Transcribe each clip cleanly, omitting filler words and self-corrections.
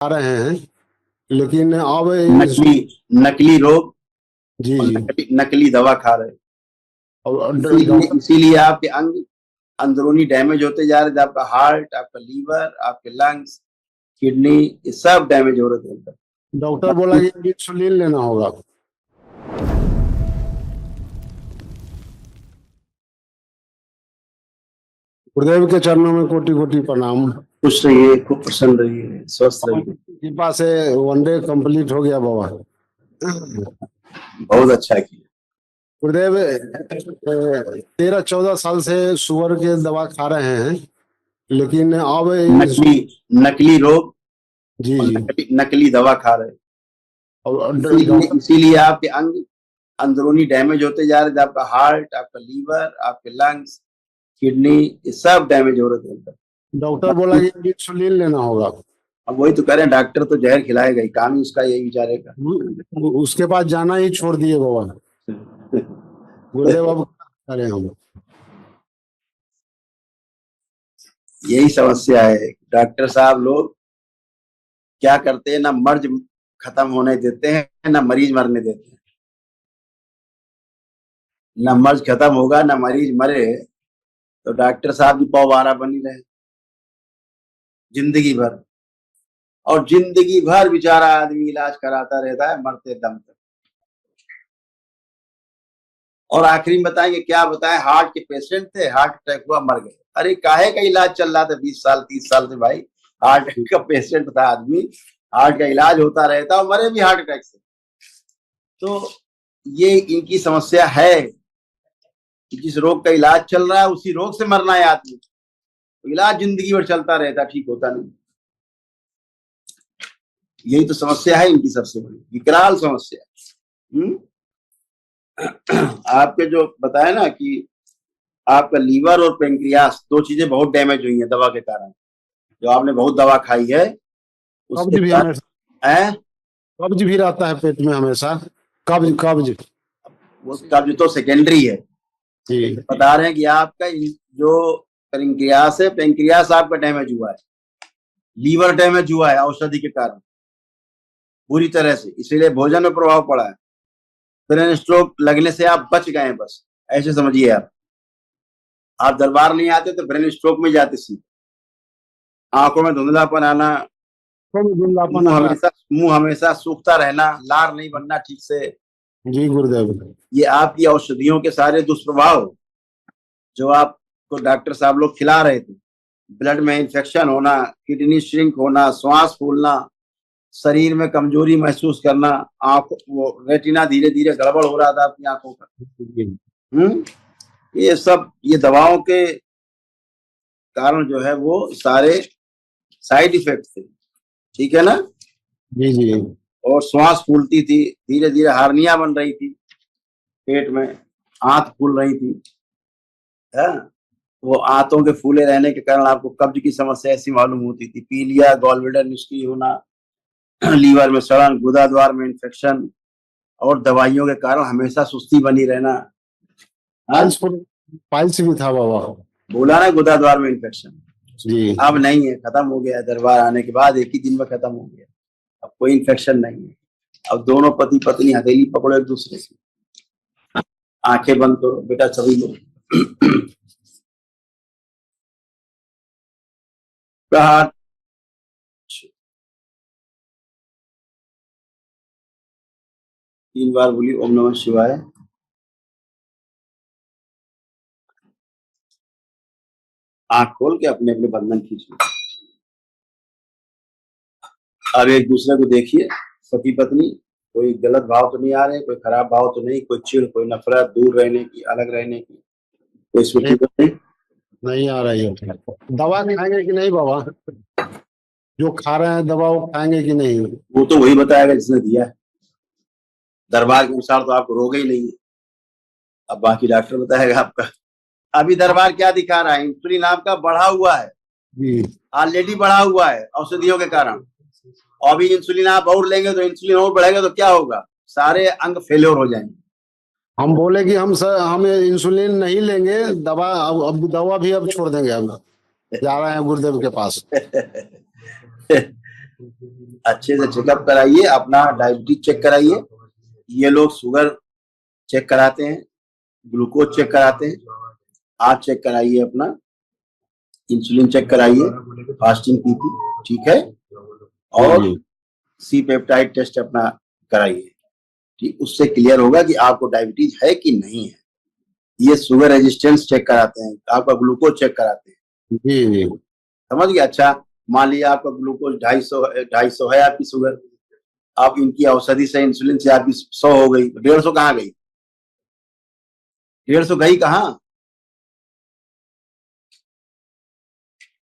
आ रहे हैं, लेकिन अब नकली नकली रोग जी और जी नकली दवा खा रहे हैं। डॉक्टर इसीलिए आपके अंग अंदरूनी डैमेज होते जा रहे थे। आपका हार्ट, आपका लीवर, आपके लंग्स, किडनी, ये सब डैमेज हो रहे थे। डॉक्टर बोला कि इंसुलिन लेना होगा। गुरुदेव के चरणों में कोटि कोटि प्रणाम। खुश रहिए, खूब प्रसन्न रहिए, स्वस्थ रहिए। कृपा से वनडे कंप्लीट हो गया बाबा। बहुत अच्छा किया। गुरुदेव 13-14 साल से शुगर के दवा खा रहे हैं, लेकिन अब नकली रोग जी और जी नकली दवा खा रहे हैं। इसीलिए आपके अंग अंदरूनी डैमेज होते जा रहे थे। आपका हार्ट, आपका लीवर, आपके लंग्स, किडनी, ये सब डैमेज हो रहे थे। डॉक्टर बोला कि इंसुलिन लेना होगा। अब वही तो कह रहे हैं, डॉक्टर तो जहर खिलाएगा ही, काम ही उसका यही विचारेगा। उसके बाद जाना ही छोड़ दिए बाबा। गुरुदेव अब क्या करें हम? यही समस्या है। डॉक्टर साहब लोग क्या करते हैं, ना मर्ज खत्म होने देते हैं, ना मरीज मरने देते हैं। ना मर्ज खत्म होगा, ना मरीज मरे, तो डॉक्टर साहब की पौवारा बनी रहे जिंदगी भर। और जिंदगी भर बेचारा आदमी इलाज कराता रहता है, मरते दम तक। और आखिरी में बताएंगे क्या बताएं, हार्ट के पेशेंट थे, हार्ट अटैक हुआ, मर गए। अरे काहे का इलाज चल रहा था 20 साल 30 साल से भाई। हार्ट का पेशेंट था आदमी, हार्ट का इलाज होता रहता और मरे भी हार्ट अटैक से। तो ये इनकी समस्या है कि जिस रोग का इलाज चल रहा है उसी रोग से मरना है आदमी। तो इलाज जिंदगी भर चलता रहता, ठीक होता नहीं। यही तो समस्या है इनकी, सबसे बड़ी विकराल समस्या। आपके जो बताया ना कि आपका लीवर और पेंक्रियास, दो चीजें बहुत डैमेज हुई हैं दवा के कारण। जो आपने बहुत दवा खाई है उसके कब्ज भी कारण है। कब्ज भी रहता है पेट में हमेशा। कब्ज कब्ज वो कब्ज तो सेकेंडरी है। जी बता रहे हैं कि आपका जो पेंक्रियास है, पेंक्रियास आपका डैमेज हुआ है, लीवर डैमेज हुआ है औषधि के कारण बुरी तरह से, इसीलिए भोजन में प्रभाव पड़ा है। ब्रेन स्ट्रोक लगने से आप बच गए हैं, बस ऐसे समझिए। आप दरबार नहीं आते तो ब्रेन स्ट्रोक में जाते सीधे। आंखों में धुंधलापन आना, मुंह हमेशा सूखता रहना, लार नहीं बनना ठीक से। जी गुरुदेव, ये आपकी औषधियों के सारे दुष्प्रभाव जो आपको डॉक्टर साहब लोग खिला रहे थे। ब्लड में इंफेक्शन होना, किडनी श्रिंक होना, श्वास फूलना, शरीर में कमजोरी महसूस करना, आंखों वो रेटिना धीरे धीरे गड़बड़ हो रहा था आपकी आंखों का। ये सब ये दवाओं के कारण जो है वो सारे साइड इफेक्ट थे, ठीक है ना। जी जी और श्वास फूलती थी, धीरे धीरे हार्निया बन रही थी पेट में, आंत फूल रही थी है। वो आंतों के फूले रहने के कारण आपको कब्ज की समस्या ऐसी मालूम होती थी। पीलिया, गॉलब्लैडर निष्क्रिय होना, लीवर में सड़न, गुदाद्वार में इंफेक्शन, और दवाइयों के कारण हमेशा सुस्ती बनी रहना। पाइल्स भी था बाबा। बोला ना, गुदाद्वार में इंफेक्शन। जी अब नहीं है, खत्म हो गया। दरबार आने के बाद एक ही दिन में खत्म हो गया। अब कोई इंफेक्शन नहीं है। अब दोनों पति पत्नी हथेली पकड़ो एक दूसरे से, आंखें बंद करो बेटा सभी लोग। प्रहार 3 बार बोली ओम नमः शिवाय। आंख खोल के अपने अपने बंधन खींचिए। अब एक दूसरे को देखिए, पति पत्नी, कोई गलत भाव तो नहीं आ रहे, कोई खराब भाव तो नहीं, कोई चिढ़, कोई नफरत, दूर रहने की, अलग रहने की, कोई स्मृति तो नहीं आ रही है। दवा खाएंगे कि नहीं बाबा? जो खा रहे हैं दवा वो खाएंगे कि नहीं? वो तो वही बताएगा जिसने दिया है। दरबार के अनुसार तो आपको रोग ही नहीं है। अब बाकी डॉक्टर बताएगा आपका। अभी दरबार क्या दिखा रहा है, इंसुलिन आपका बढ़ा हुआ है, ऑलरेडी बढ़ा हुआ है औषधियों के कारण। और अभी इंसुलिन आप और लेंगे तो इंसुलिन और बढ़ेगा तो क्या होगा, सारे अंग फेल्योर हो जाएंगे। हम बोले कि हम इंसुलिन नहीं लेंगे, दवा अब दवा भी अब छोड़ देंगे, हम जा रहे हैं गुरुदेव के पास। अच्छे से चेकअप कराइए, अपना डायबिटीज चेक कराइए। ये लोग शुगर चेक कराते हैं, ग्लूकोज चेक कराते हैं, आप चेक कराइए अपना, इंसुलिन चेक कराइए, फास्टिंग पीपी, ठीक है, और जी सी पेप्टाइड टेस्ट अपना कराइए, ठीक, उससे क्लियर होगा कि आपको डायबिटीज है कि नहीं है। ये शुगर रेजिस्टेंस चेक कराते हैं, आपका ग्लूकोज चेक कराते हैं, जी जी समझ गया। अच्छा, मान लिया आपका ग्लूकोज 250 है आपकी शुगर, आप इनकी औषधि से, इंसुलिन से आपकी 100 हो गई, 150 कहाँ गई? 150 गई कहाँ?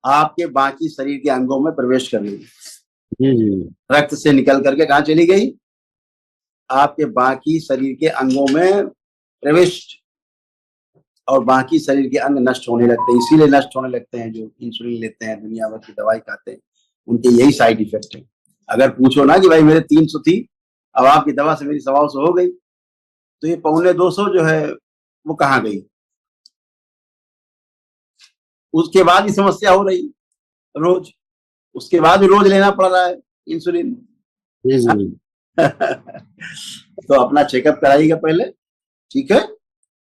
आपके बाकी शरीर के अंगों में प्रवेश कर गई, जी जी रक्त से निकल करके कहाँ चली गई? आपके बाकी शरीर के अंगों में प्रविष्ट, और बाकी शरीर के अंग नष्ट होने लगते हैं। इसीलिए नष्ट होने लगते हैं जो इंसुलिन लेते हैं, दुनिया भर की दवाई खाते हैं, उनके यही साइड इफेक्ट है। अगर पूछो ना कि भाई मेरे 300 थी, अब आपकी दवा से मेरी 125 हो गई, तो ये 250 जो है वो कहाँ गई? उसके बाद भी समस्या हो रही रोज, उसके बाद भी रोज लेना पड़ रहा है इंसुलिन। जी जी तो अपना चेकअप कराइएगा पहले, ठीक है।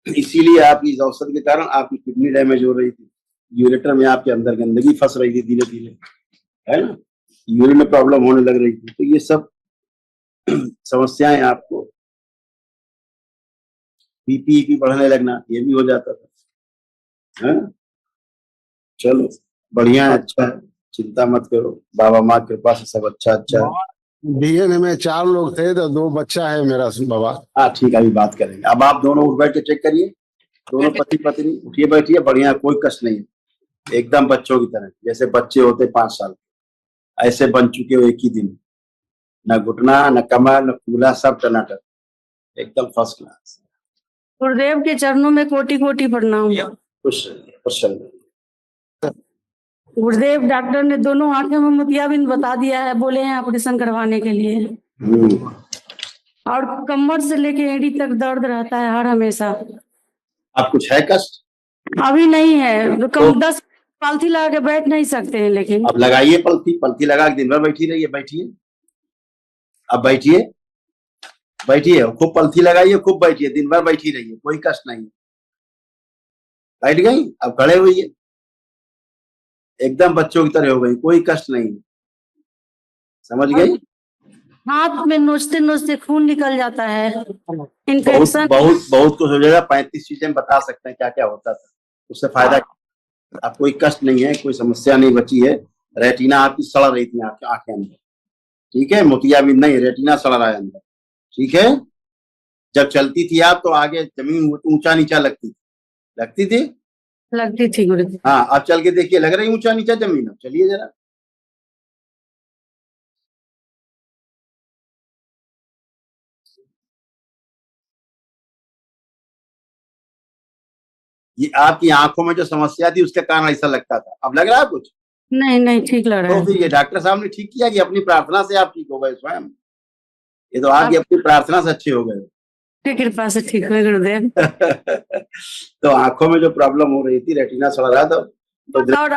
इसीलिए आपकी इस औषध के कारण आपकी किडनी डैमेज हो रही थी, यूरेटर में आपके अंदर गंदगी फंस रही थी धीरे धीरे, है ना, यूरिन में प्रॉब्लम होने लग रही थी। तो ये सब समस्याएं, आपको बीपी बढ़ने लगना, ये भी हो जाता था, है? चलो बढ़िया है, अच्छा है, चिंता मत करो, बाबा माँ की कृपा से सब अच्छा अच्छा है। डीएनए में 4 लोग थे तो 2 बच्चा है मेरा बाबा। हाँ ठीक है, अभी बात करेंगे। अब आप दोनों उठ बैठ के चेक करिए, दोनों पति पत्नी उठिए बैठिए, बढ़िया, कोई कष्ट नहीं है, एकदम बच्चों की तरह, जैसे बच्चे होते 5 साल के, ऐसे बन चुके हो एक ही दिन, न घुटना न कमर न कूल्हा, सब टनाटन, एकदम फर्स्ट क्लास। गुरुदेव के चरणों में कोटि कोटि प्रणाम। खुश रहिए, प्रसन्न रहिए। गुरुदेव, डॉक्टर ने दोनों आंखों में मोतियाबिंद बता दिया है, बोले हैं ऑपरेशन करवाने के लिए, हम्म, और कमर से लेके एड़ी तक दर्द रहता है हर हमेशा। अब कुछ है कष्ट? अभी नहीं है, कम 10 पालथी लगा के बैठ नहीं सकते हैं, लेकिन अब लगाइए पलथी, पलथी लगा के दिन भर बैठी रहिए, बैठिए, अब बैठिए, बैठिए, खूब पलथी लगाइए, खूब बैठिए, दिन भर बैठी रहिए, कोई कष्ट नहीं। बैठ गई, अब खड़े हुई, एकदम बच्चों की तरह हो गई, कोई कष्ट नहीं, समझ गई। हाथ में नोचते नोचते खून निकल जाता है, बहुत इन्फेक्शन। बहुत बहुत कुछ हो जाएगा, 35 चीजें बता सकते हैं क्या क्या होता था, उससे फायदा। अब कोई कष्ट नहीं है, कोई समस्या नहीं बची है। रेटिना आपकी सड़ रही थी, आंखें अंदर, ठीक है, मोतियाबिंद नहीं, रेटिना सड़ रहा है अंदर, ठीक है। जब चलती थी आप तो आगे जमीन ऊंचा नीचा लगती थी। लगती थी गुरुदेव। हाँ, अब चल के देखिए, लग रही ऊंचा नीचा जमीन। अब चलिए जरा, ये आपकी आंखों में जो समस्या थी उसके कारण ऐसा लगता था, अब लग रहा है कुछ? नहीं नहीं, ठीक लग रहा तो है। फिर ये डॉक्टर साहब ने ठीक किया कि अपनी प्रार्थना से आप ठीक हो गए स्वयं, ये तो आपकी अपनी प्रार्थना से अच्छे हो गए। आपकी कृपा से ठीक हुए गुरुदेव। तो आंखों में जो प्रॉब्लम हो रही थी, रेटिना सड़ रहा था, तो और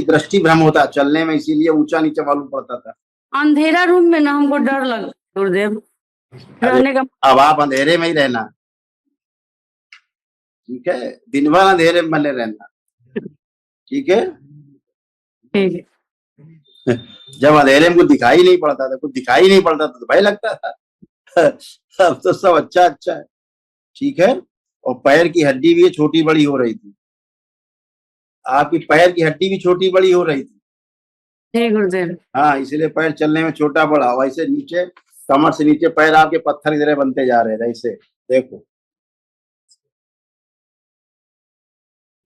दृष्टि भ्रम होता चलने में, इसीलिए ऊंचा नीचा मालूम पड़ता था। अंधेरा रूम में ना हमको डर लग गुरुदेव रहने का। अब आप अंधेरे में ही रहना, ठीक है, दिन भर अंधेरे में बने रहना, ठीक है। ठीक है। जब अंधेरे में कुछ दिखाई नहीं पड़ता था, कुछ दिखाई नहीं पड़ता था तो भय लगता था। अब तो सब अच्छा अच्छा है, ठीक है। और पैर की हड्डी भी छोटी बड़ी हो रही थी, आपकी पैर की हड्डी भी छोटी बड़ी हो रही थी। ठीक गुरुदेव। हाँ, इसलिए पैर चलने में छोटा बड़ा, वैसे नीचे कमर से नीचे पैर आपके पत्थर की तरह बनते जा रहे थे, ऐसे देखो,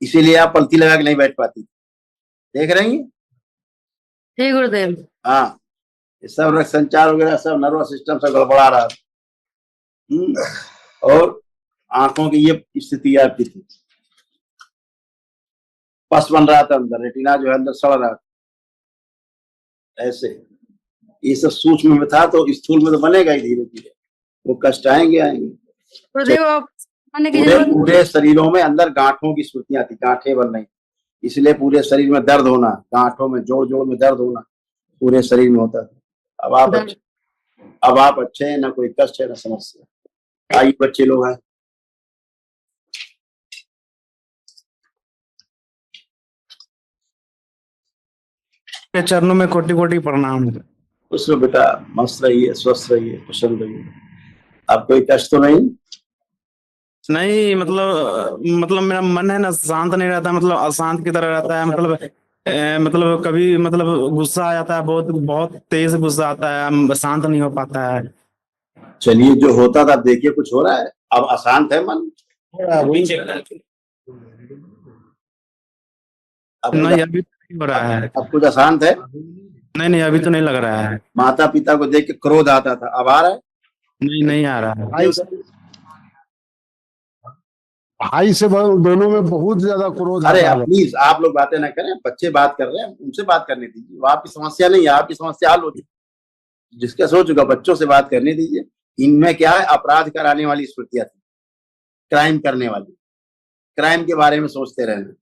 इसीलिए आप पलथी लगा के नहीं बैठ पाती, देख रही हैं? ठीक गुरुदेव। हाँ, ये सब रक्त संचार वगैरह सब, नर्वस सिस्टम सब गड़बड़ा रहा था। और आंखों की ये स्थिति आपकी थी, पस बन रहा था अंदर, रेटिना जो है अंदर सड़ रहा था, ऐसे। ये सब सूक्ष्म में था, तो स्थूल में तो बनेगा ही धीरे धीरे, वो कष्ट आएंगे आएंगे। गुरुदेव आप आने की पूरे जरूरत पूरे शरीरों में अंदर गांठों की स्मृतियां थी, गांठें बन रही, इसलिए पूरे शरीर में दर्द होना, गांठों में जोड़ जोड़ में दर्द होना, पूरे शरीर में होता था। अब आप अच्छे हैं, ना कोई कष्ट है ना समस्या। आइए बच्चे लोग हैं। के चरणों में कोटि कोटि प्रणाम। खुश रहो बेटा, मस्त रहिए, स्वस्थ रहिए, प्रसन्न रहिए। आप कोई कष्ट तो नहीं? नहीं मतलब मेरा मन है ना शांत नहीं रहता, मतलब अशांत की तरह रहता है। मतलब कभी मतलब गुस्सा आ जाता है, बहुत बहुत तेज गुस्सा आता है, शांत नहीं हो पाता है। चलिए, जो होता था देखिए कुछ हो रहा है। अब अशांत है मन? अब नहीं अभी तो नहीं हो रहा है। अब कुछ अशांत है? नहीं अभी तो नहीं लग रहा है। माता पिता को देख के क्रोध आता था, अब आ रहा है? नहीं आ रहा है। भाई से दोनों में बहुत ज्यादा क्रोध अरे आता है। प्लीज आप लोग बातें ना करें, बच्चे बात कर रहे हैं, उनसे बात करने दीजिए। वो आपकी समस्या नहीं है, आपकी समस्या हल हो चुकी। जिसका सोच चुका, बच्चों से बात करने दीजिए। इनमें क्या है, अपराध कराने वाली स्मृतियां थी, क्राइम करने वाली, क्राइम के बारे में सोचते रहना,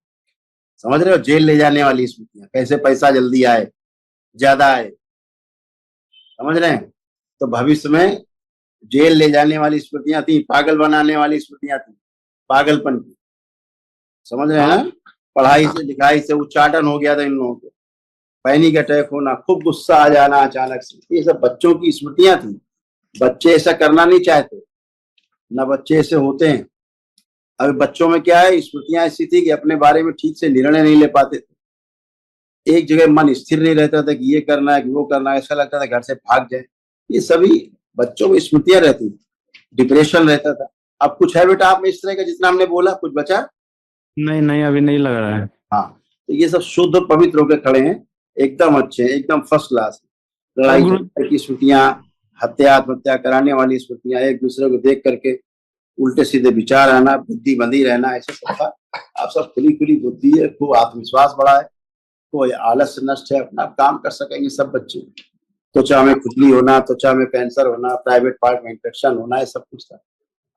समझ रहे हो? जेल ले जाने वाली स्मृतियां, कैसे पैसा जल्दी आए, ज्यादा आए, समझ रहे हैं? तो भविष्य में जेल ले जाने वाली स्मृतियां थी, पागल बनाने वाली स्मृतियां थी, पागलपन की, समझ रहे हैं ना? पढ़ाई से लिखाई से उच्चाटन हो गया था इन लोगों को, पैनिक अटैक होना, खूब गुस्सा आ जाना अचानक से, ये सब बच्चों की स्मृतियां थी। बच्चे ऐसा करना नहीं चाहते, ना बच्चे ऐसे होते हैं। अभी बच्चों में क्या है, स्मृतियां ऐसी थी कि अपने बारे में ठीक से निर्णय नहीं ले पाते थे। एक जगह मन स्थिर नहीं रहता था कि ये करना है कि वो करना है, ऐसा लगता था घर से भाग जाए। ये सभी बच्चों में स्मृतियां रहती, डिप्रेशन रहता था। अब कुछ है बेटा आप में इस तरह का जितना हमने बोला, कुछ बचा? नहीं अभी नहीं लग रहा है। हाँ, तो ये सब शुद्ध पवित्र होकर खड़े हैं, एकदम अच्छे हैं, एकदम फर्स्ट क्लास। लड़ाई झगड़े की स्मृतियां, हत्या आत्महत्या कराने वाली स्मृतियां, एक दूसरे को देख करके उल्टे सीधे विचार आना, बुद्धि बंधी रहना, ऐसे सब था। आप सब खुली खुली बुद्धि है, खूब आत्मविश्वास बढ़ा है, कोई आलस नष्ट है, अपना काम कर सकेंगे सब बच्चे। त्वचा में खुजली होना, त्वचा में कैंसर होना, प्राइवेट पार्ट में इंफेक्शन होना, ये सब कुछ था।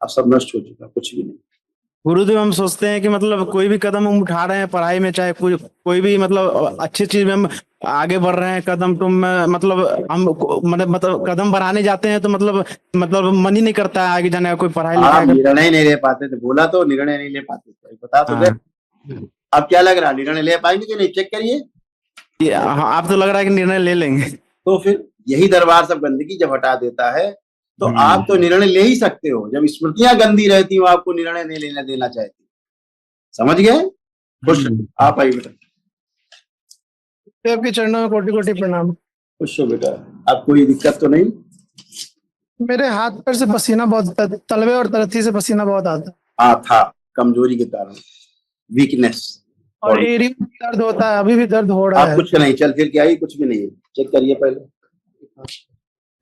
अब सब नष्ट हो चुका, कुछ भी नहीं। गुरुदेव हम सोचते हैं कि मतलब कोई भी कदम हम उठा रहे हैं पढ़ाई में, चाहे कोई भी मतलब अच्छी चीज में हम आगे बढ़ रहे हैं कदम, तो मतलब हम मतलब कदम बढ़ाने जाते हैं तो मतलब मन ही नहीं करता है आगे जाने का, कोई पढ़ाई आप लिखाई निर्णय नहीं ले पाते थे, बोला तो निर्णय नहीं ले पाते थे, बता तो गए। अब क्या लग रहा है, निर्णय ले पाएंगे कि नहीं? चेक करिए। आप तो लग रहा है कि निर्णय ले लेंगे। तो फिर यही दरबार सब गंदगी जब हटा देता है तो आप तो निर्णय ले ही सकते हो। जब स्मृतियां गंदी रहती हो, आपको निर्णय नहीं लेना देना चाहती, समझ गए? खुश आप आइए बेटा। आपके चरणों में कोटि कोटि प्रणाम। खुश हो बेटा, अब कोई दिक्कत तो नहीं? मेरे हाथ पैर से पसीना बहुत, तलवे और तलथी से पसीना बहुत आता है, हाँ था, कमजोरी के कारण, वीकनेस, और एड़ी में दर्द होता है, अभी भी दर्द हो रहा आप है। कुछ नहीं, चल फिर के आई, कुछ भी नहीं है। चेक करिए पहले,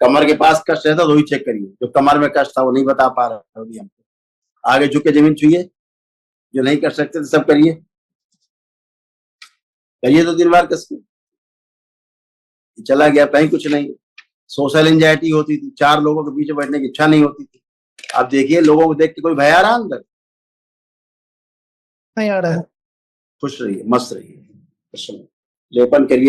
कमर के पास कष्ट रहता तो ही चेक करिए। जो कमर में कष्ट था वो नहीं बता पा रहा अभी हमको। आगे झुक के जमीन छुइए, जो नहीं कर सकते तो सब करिए, करिए तो 3 बार कस के। चला गया, कहीं कुछ नहीं। सोशल एंजाइटी होती थी, 4 लोगों के बीच में बैठने की इच्छा नहीं होती थी। आप देखिए, लोगों को देख के कोई भय आ रहा अंदर? नहीं आ रहा है। खुश रहिए, मस्त रहिए, लेपन करिए।